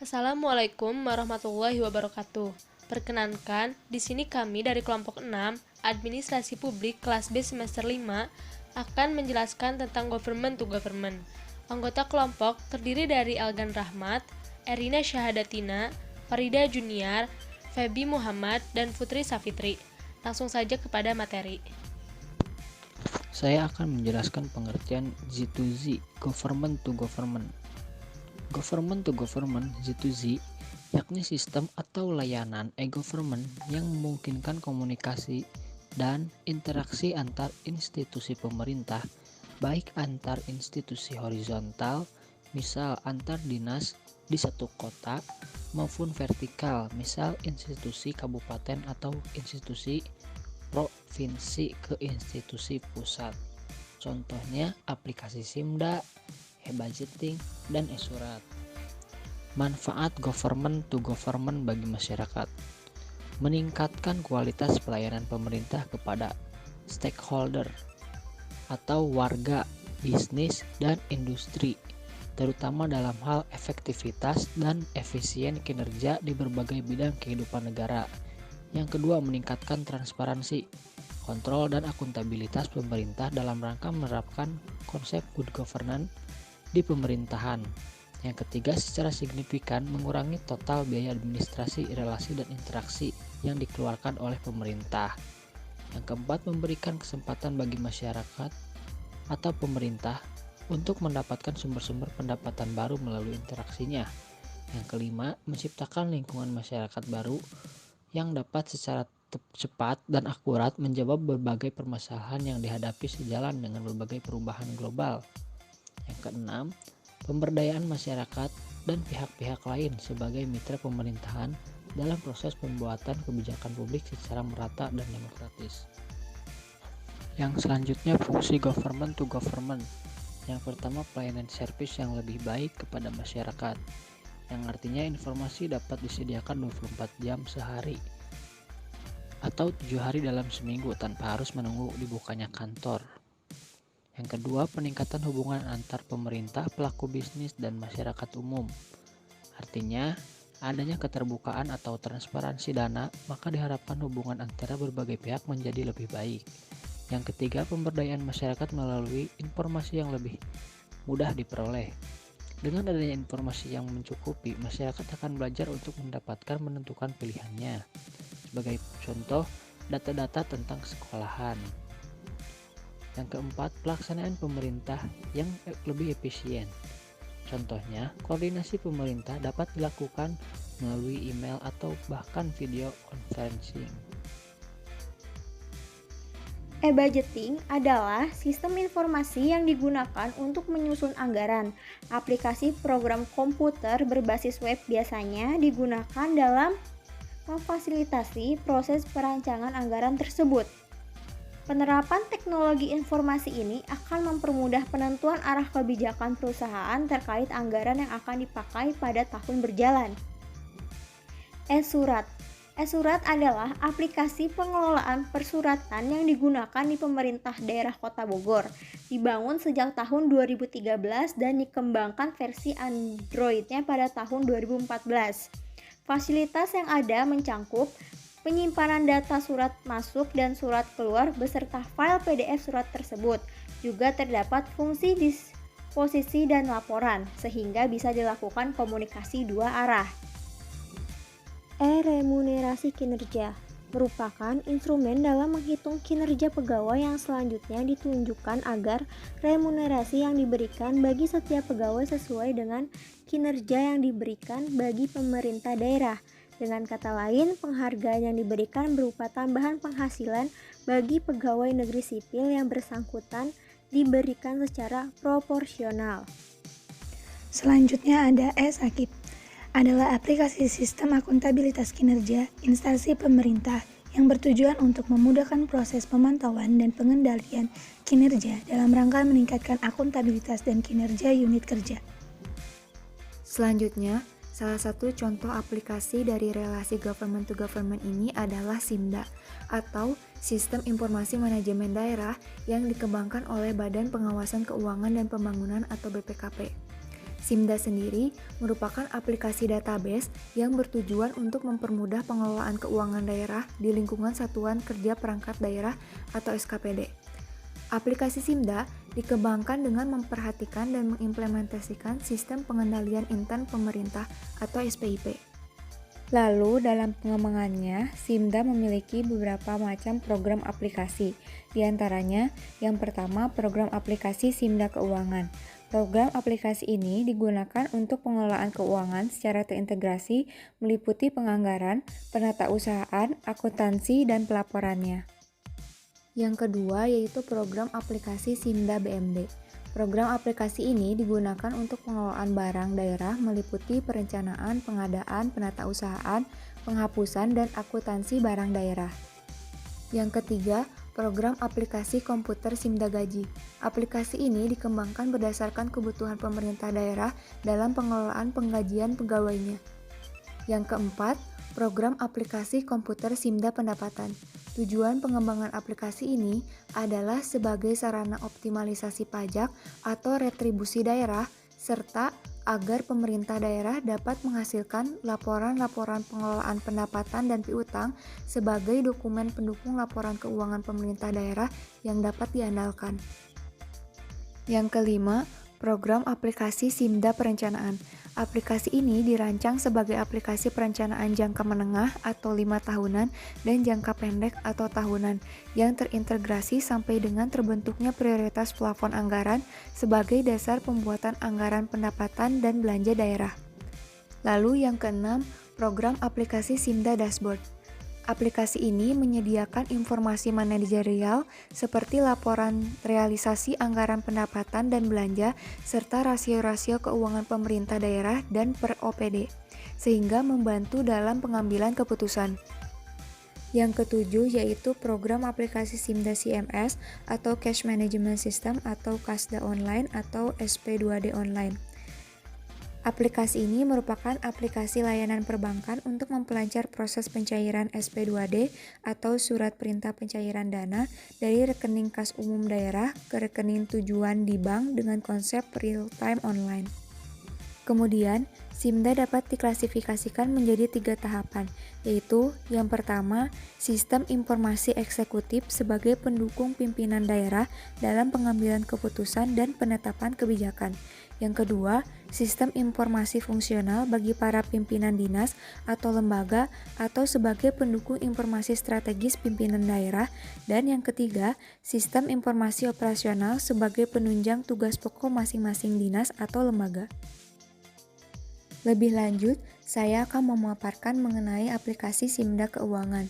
Assalamualaikum warahmatullahi wabarakatuh. Perkenankan, di sini kami dari kelompok 6, Administrasi Publik kelas B semester 5, akan menjelaskan tentang government to government. Anggota kelompok terdiri dari Elgan Rahmat, Erina Syahadatina, Farida Junior, Febi Muhammad, dan Putri Safitri. Langsung saja kepada materi. Saya akan menjelaskan pengertian Z2Z, government to government. Government to government, Z2Z, yakni sistem atau layanan e-government yang memungkinkan komunikasi dan interaksi antar institusi pemerintah, baik antar institusi horizontal, misal antar dinas di satu kota, maupun vertikal, misal institusi kabupaten atau institusi provinsi ke institusi pusat. Contohnya aplikasi Simda, e-budgeting, dan e-surat. Manfaat government to government bagi masyarakat: meningkatkan kualitas pelayanan pemerintah kepada stakeholder atau warga, bisnis, dan industri, terutama dalam hal efektivitas dan efisien kinerja di berbagai bidang kehidupan negara. Yang kedua, meningkatkan transparansi, kontrol, dan akuntabilitas pemerintah dalam rangka menerapkan konsep good governance di pemerintahan. Yang ketiga, secara signifikan mengurangi total biaya administrasi, relasi, dan interaksi yang dikeluarkan oleh pemerintah. Yang keempat, memberikan kesempatan bagi masyarakat atau pemerintah untuk mendapatkan sumber-sumber pendapatan baru melalui interaksinya. Yang kelima, menciptakan lingkungan masyarakat baru yang dapat secara cepat dan akurat menjawab berbagai permasalahan yang dihadapi sejalan dengan berbagai perubahan global. Yang keenam, pemberdayaan masyarakat dan pihak-pihak lain sebagai mitra pemerintahan dalam proses pembuatan kebijakan publik secara merata dan demokratis. Yang selanjutnya, fungsi government to government. Yang pertama, pelayanan servis yang lebih baik kepada masyarakat, yang artinya informasi dapat disediakan 24 jam sehari atau 7 hari dalam seminggu tanpa harus menunggu dibukanya kantor. Yang kedua, peningkatan hubungan antar pemerintah, pelaku bisnis, dan masyarakat umum. Artinya, adanya keterbukaan atau transparansi dana, maka diharapkan hubungan antara berbagai pihak menjadi lebih baik. Yang ketiga, pemberdayaan masyarakat melalui informasi yang lebih mudah diperoleh. Dengan adanya informasi yang mencukupi, masyarakat akan belajar untuk mendapatkan menentukan pilihannya. Sebagai contoh, data-data tentang sekolahan. Yang keempat, pelaksanaan pemerintah yang lebih efisien. Contohnya, koordinasi pemerintah dapat dilakukan melalui email atau bahkan video conferencing. E-budgeting adalah sistem informasi yang digunakan untuk menyusun anggaran. Aplikasi program komputer berbasis web biasanya digunakan dalam memfasilitasi proses perancangan anggaran tersebut. Penerapan teknologi informasi ini akan mempermudah penentuan arah kebijakan perusahaan terkait anggaran yang akan dipakai pada tahun berjalan. E-surat. E-surat adalah aplikasi pengelolaan persuratan yang digunakan di pemerintah daerah Kota Bogor. Dibangun sejak tahun 2013 dan dikembangkan versi Android-nya pada tahun 2014. Fasilitas yang ada mencangkup penyimpanan data surat masuk dan surat keluar beserta file PDF surat tersebut. Juga terdapat fungsi disposisi dan laporan, sehingga bisa dilakukan komunikasi dua arah. Remunerasi kinerja merupakan instrumen dalam menghitung kinerja pegawai yang selanjutnya ditunjukkan agar remunerasi yang diberikan bagi setiap pegawai sesuai dengan kinerja yang diberikan bagi pemerintah daerah. Dengan kata lain, penghargaan yang diberikan berupa tambahan penghasilan bagi pegawai negeri sipil yang bersangkutan diberikan secara proporsional. Selanjutnya ada e-Sakib, adalah aplikasi sistem akuntabilitas kinerja instansi pemerintah yang bertujuan untuk memudahkan proses pemantauan dan pengendalian kinerja dalam rangka meningkatkan akuntabilitas dan kinerja unit kerja. Selanjutnya, salah satu contoh aplikasi dari relasi government to government ini adalah Simda atau sistem informasi manajemen daerah yang dikembangkan oleh Badan Pengawasan Keuangan dan Pembangunan atau BPKP. SIMDA sendiri merupakan aplikasi database yang bertujuan untuk mempermudah pengelolaan keuangan daerah di lingkungan Satuan Kerja Perangkat Daerah atau SKPD. Aplikasi SIMDA dikembangkan dengan memperhatikan dan mengimplementasikan sistem pengendalian intan pemerintah atau SPIP. Lalu dalam pengembangannya, SIMDA memiliki beberapa macam program aplikasi. Di antaranya, yang pertama program aplikasi SIMDA Keuangan. Program aplikasi ini digunakan untuk pengelolaan keuangan secara terintegrasi meliputi penganggaran, penatausahaan, akuntansi, dan pelaporannya. Yang kedua yaitu program aplikasi SIMDA BMD. Program aplikasi ini digunakan untuk pengelolaan barang daerah meliputi perencanaan, pengadaan, penatausahaan, penghapusan, dan akuntansi barang daerah. Yang ketiga, program aplikasi komputer SIMDA Gaji. Aplikasi ini dikembangkan berdasarkan kebutuhan pemerintah daerah dalam pengelolaan penggajian pegawainya. Yang keempat, program aplikasi komputer SIMDA Pendapatan. Tujuan pengembangan aplikasi ini adalah sebagai sarana optimalisasi pajak atau retribusi daerah, serta agar pemerintah daerah dapat menghasilkan laporan-laporan pengelolaan pendapatan dan piutang sebagai dokumen pendukung laporan keuangan pemerintah daerah yang dapat diandalkan. Yang kelima, program aplikasi SIMDA Perencanaan. Aplikasi ini dirancang sebagai aplikasi perencanaan jangka menengah atau 5 tahunan dan jangka pendek atau tahunan yang terintegrasi sampai dengan terbentuknya prioritas plafon anggaran sebagai dasar pembuatan anggaran pendapatan dan belanja daerah. Lalu yang keenam, program aplikasi SIMDA Dashboard. Aplikasi ini menyediakan informasi manajerial seperti laporan realisasi anggaran pendapatan dan belanja serta rasio-rasio keuangan pemerintah daerah dan per OPD, sehingga membantu dalam pengambilan keputusan. Yang ketujuh yaitu program aplikasi SIMDA CMS atau Cash Management System atau KASDA Online atau SP2D Online. Aplikasi ini merupakan aplikasi layanan perbankan untuk memperlancar proses pencairan SP2D atau surat perintah pencairan dana dari rekening kas umum daerah ke rekening tujuan di bank dengan konsep real-time online. Kemudian, SIMDA dapat diklasifikasikan menjadi 3 tahapan, yaitu yang pertama, sistem informasi eksekutif sebagai pendukung pimpinan daerah dalam pengambilan keputusan dan penetapan kebijakan. Yang kedua, sistem informasi fungsional bagi para pimpinan dinas atau lembaga atau sebagai pendukung informasi strategis pimpinan daerah. Dan yang ketiga, sistem informasi operasional sebagai penunjang tugas pokok masing-masing dinas atau lembaga. Lebih lanjut, saya akan memaparkan mengenai aplikasi SIMDA Keuangan.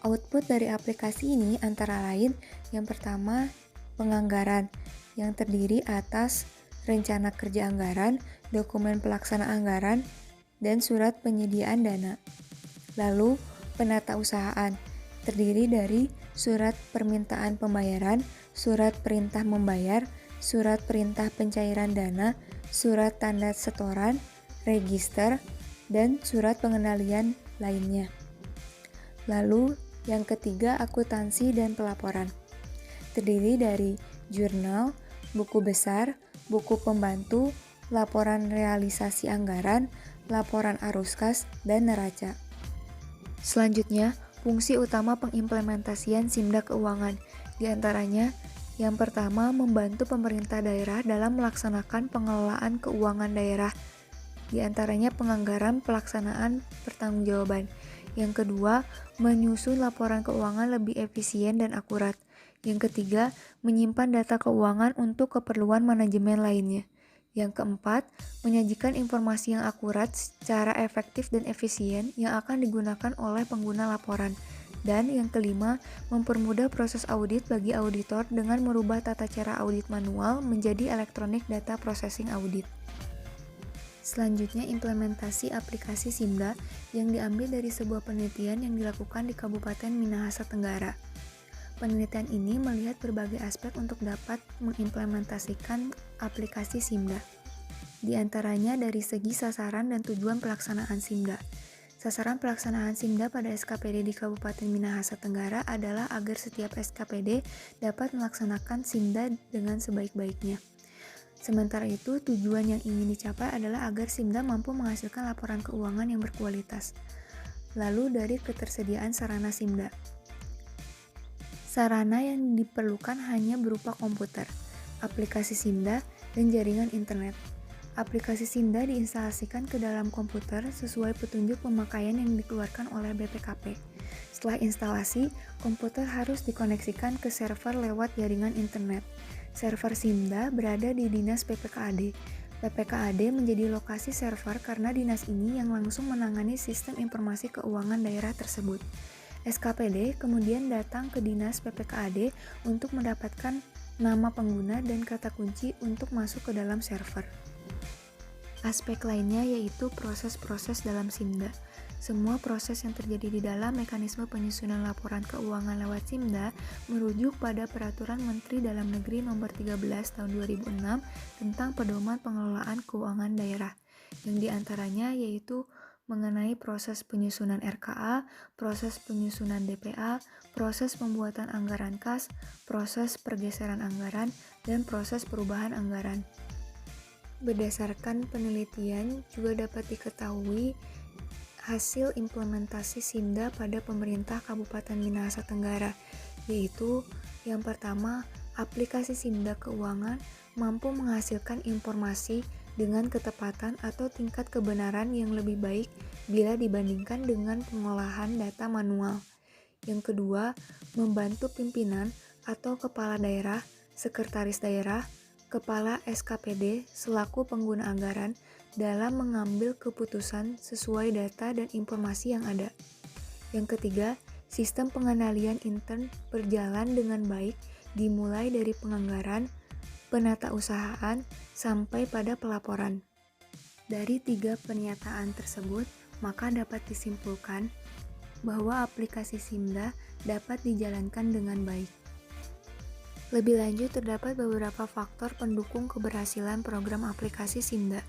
Output dari aplikasi ini antara lain, yang pertama, penganggaran, yang terdiri atas rencana kerja anggaran, dokumen pelaksana anggaran, dan surat penyediaan dana. Lalu, penatausahaan, terdiri dari surat permintaan pembayaran, surat perintah membayar, surat perintah pencairan dana, surat tanda setoran, register, dan surat pengendalian lainnya. Lalu, yang ketiga, akuntansi dan pelaporan. Terdiri dari jurnal, buku besar, buku pembantu, laporan realisasi anggaran, laporan arus kas, dan neraca. Selanjutnya, fungsi utama pengimplementasian SIMDA Keuangan, di antaranya yang pertama, membantu pemerintah daerah dalam melaksanakan pengelolaan keuangan daerah, di antaranya penganggaran, pelaksanaan, pertanggungjawaban. Yang kedua, menyusun laporan keuangan lebih efisien dan akurat. Yang ketiga, menyimpan data keuangan untuk keperluan manajemen lainnya. Yang keempat, menyajikan informasi yang akurat secara efektif dan efisien yang akan digunakan oleh pengguna laporan. Dan yang kelima, mempermudah proses audit bagi auditor dengan merubah tata cara audit manual menjadi elektronik data processing audit. Selanjutnya, implementasi aplikasi SIMDA yang diambil dari sebuah penelitian yang dilakukan di Kabupaten Minahasa Tenggara. Penelitian ini melihat berbagai aspek untuk dapat mengimplementasikan aplikasi SIMDA. Di antaranya dari segi sasaran dan tujuan pelaksanaan SIMDA. Sasaran pelaksanaan SIMDA pada SKPD di Kabupaten Minahasa Tenggara adalah agar setiap SKPD dapat melaksanakan SIMDA dengan sebaik-baiknya. Sementara itu, tujuan yang ingin dicapai adalah agar SIMDA mampu menghasilkan laporan keuangan yang berkualitas. Lalu dari ketersediaan sarana SIMDA. Sarana yang diperlukan hanya berupa komputer, aplikasi SIMDA, dan jaringan internet. Aplikasi SIMDA diinstalasikan ke dalam komputer sesuai petunjuk pemakaian yang dikeluarkan oleh BPKP. Setelah instalasi, komputer harus dikoneksikan ke server lewat jaringan internet. Server SIMDA berada di Dinas PPKAD. PPKAD menjadi lokasi server karena dinas ini yang langsung menangani sistem informasi keuangan daerah tersebut. SKPD kemudian datang ke Dinas PPKAD untuk mendapatkan nama pengguna dan kata kunci untuk masuk ke dalam server. Aspek lainnya yaitu proses-proses dalam SIMDA. Semua proses yang terjadi di dalam mekanisme penyusunan laporan keuangan lewat SIMDA merujuk pada Peraturan Menteri Dalam Negeri Nomor 13 Tahun 2006 tentang Pedoman Pengelolaan Keuangan Daerah, yang diantaranya yaitu mengenai proses penyusunan RKA, proses penyusunan DPA, proses pembuatan anggaran kas, proses pergeseran anggaran, dan proses perubahan anggaran. Berdasarkan penelitian, juga dapat diketahui hasil implementasi SIMDA pada pemerintah Kabupaten Minahasa Tenggara, yaitu yang pertama, aplikasi SIMDA keuangan mampu menghasilkan informasi dengan ketepatan atau tingkat kebenaran yang lebih baik bila dibandingkan dengan pengolahan data manual. Yang kedua, membantu pimpinan atau kepala daerah, sekretaris daerah, kepala SKPD selaku pengguna anggaran dalam mengambil keputusan sesuai data dan informasi yang ada. Yang ketiga, sistem pengendalian intern berjalan dengan baik dimulai dari penganggaran, penatausahaan, sampai pada pelaporan. Dari 3 pernyataan tersebut, maka dapat disimpulkan bahwa aplikasi SIMDA dapat dijalankan dengan baik. Lebih lanjut, terdapat beberapa faktor pendukung keberhasilan program aplikasi SIMDA.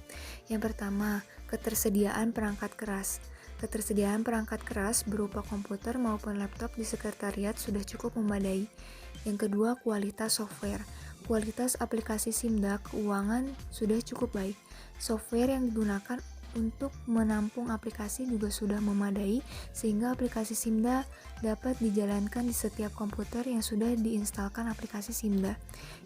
Yang pertama, ketersediaan perangkat keras. Ketersediaan perangkat keras berupa komputer maupun laptop di sekretariat sudah cukup memadai. Yang kedua, kualitas software. Kualitas aplikasi SIMDA keuangan sudah cukup baik. Software yang digunakan untuk menampung aplikasi juga sudah memadai, sehingga aplikasi SIMDA dapat dijalankan di setiap komputer yang sudah diinstalkan aplikasi SIMDA.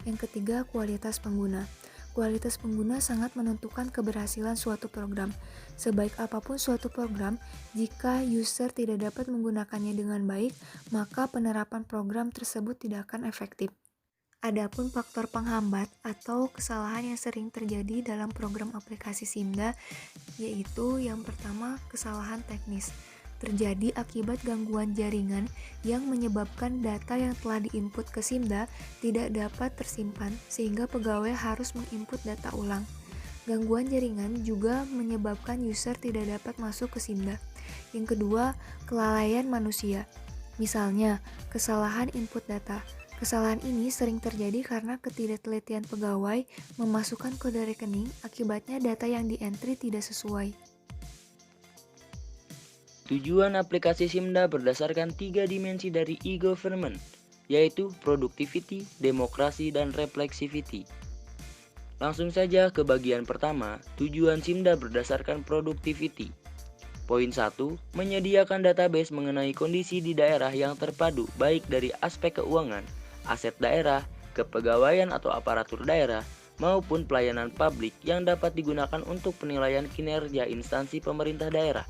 Yang ketiga, kualitas pengguna. Kualitas pengguna sangat menentukan keberhasilan suatu program. Sebaik apapun suatu program, jika user tidak dapat menggunakannya dengan baik, maka penerapan program tersebut tidak akan efektif. Adapun faktor penghambat atau kesalahan yang sering terjadi dalam program aplikasi SIMDA yaitu yang pertama, kesalahan teknis. Terjadi akibat gangguan jaringan yang menyebabkan data yang telah diinput ke SIMDA tidak dapat tersimpan sehingga pegawai harus menginput data ulang. Gangguan jaringan juga menyebabkan user tidak dapat masuk ke SIMDA. Yang kedua, kelalaian manusia. Misalnya, kesalahan input data. Kesalahan ini sering terjadi karena ketidaktelitian pegawai memasukkan kode rekening, akibatnya data yang di-entry tidak sesuai. Tujuan aplikasi SIMDA berdasarkan 3 dimensi dari e-government, yaitu productivity, demokrasi, dan reflexivity. Langsung saja ke bagian pertama, tujuan SIMDA berdasarkan productivity. Poin 1, menyediakan database mengenai kondisi di daerah yang terpadu baik dari aspek keuangan, aset daerah, kepegawaian atau aparatur daerah, maupun pelayanan publik yang dapat digunakan untuk penilaian kinerja instansi pemerintah daerah.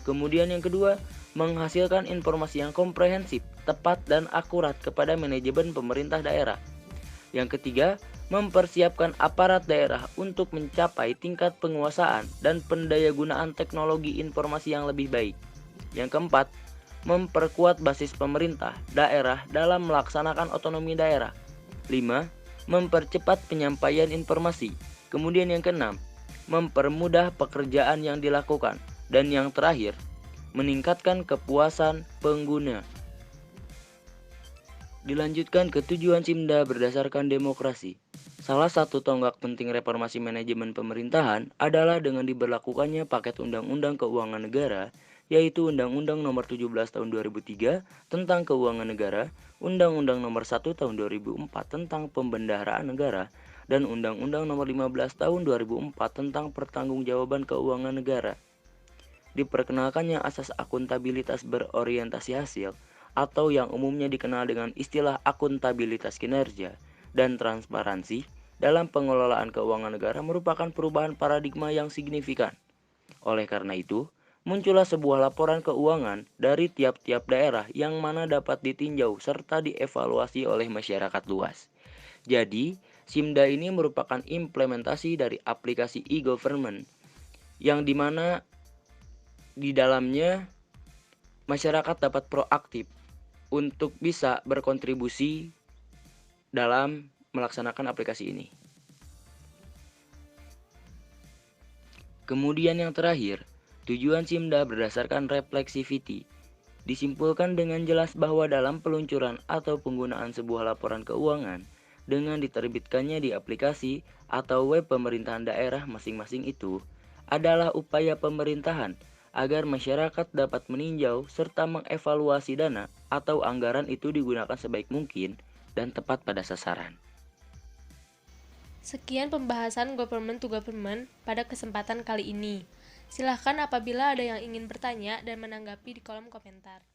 Kemudian yang kedua, menghasilkan informasi yang komprehensif, tepat, dan akurat kepada manajemen pemerintah daerah. Yang ketiga, mempersiapkan aparat daerah untuk mencapai tingkat penguasaan dan pendayagunaan teknologi informasi yang lebih baik. Yang keempat, memperkuat basis pemerintah daerah dalam melaksanakan otonomi daerah. 5. Mempercepat penyampaian informasi. Kemudian yang keenam, mempermudah pekerjaan yang dilakukan. Dan yang terakhir, meningkatkan kepuasan pengguna. Dilanjutkan ke tujuan SIMDA berdasarkan demokrasi. Salah satu tonggak penting reformasi manajemen pemerintahan adalah dengan diberlakukannya paket Undang-Undang Keuangan Negara yaitu Undang-Undang Nomor 17 Tahun 2003 tentang Keuangan Negara, Undang-Undang Nomor 1 Tahun 2004 tentang Pembendaharaan Negara, dan Undang-Undang Nomor 15 Tahun 2004 tentang Pertanggungjawaban Keuangan Negara. Diperkenalkannya asas akuntabilitas berorientasi hasil atau yang umumnya dikenal dengan istilah akuntabilitas kinerja dan transparansi dalam pengelolaan keuangan negara merupakan perubahan paradigma yang signifikan. Oleh karena itu, muncullah sebuah laporan keuangan dari tiap-tiap daerah yang mana dapat ditinjau serta dievaluasi oleh masyarakat luas. Jadi, SIMDA ini merupakan implementasi dari aplikasi e-government yang dimana di dalamnya masyarakat dapat proaktif untuk bisa berkontribusi dalam melaksanakan aplikasi ini. Kemudian yang terakhir, tujuan SIMDA berdasarkan reflexivity. Disimpulkan dengan jelas bahwa dalam peluncuran atau penggunaan sebuah laporan keuangan dengan diterbitkannya di aplikasi atau web pemerintahan daerah masing-masing itu adalah upaya pemerintahan agar masyarakat dapat meninjau serta mengevaluasi dana atau anggaran itu digunakan sebaik mungkin dan tepat pada sasaran. Sekian pembahasan government to government pada kesempatan kali ini. Silahkan apabila ada yang ingin bertanya dan menanggapi di kolom komentar.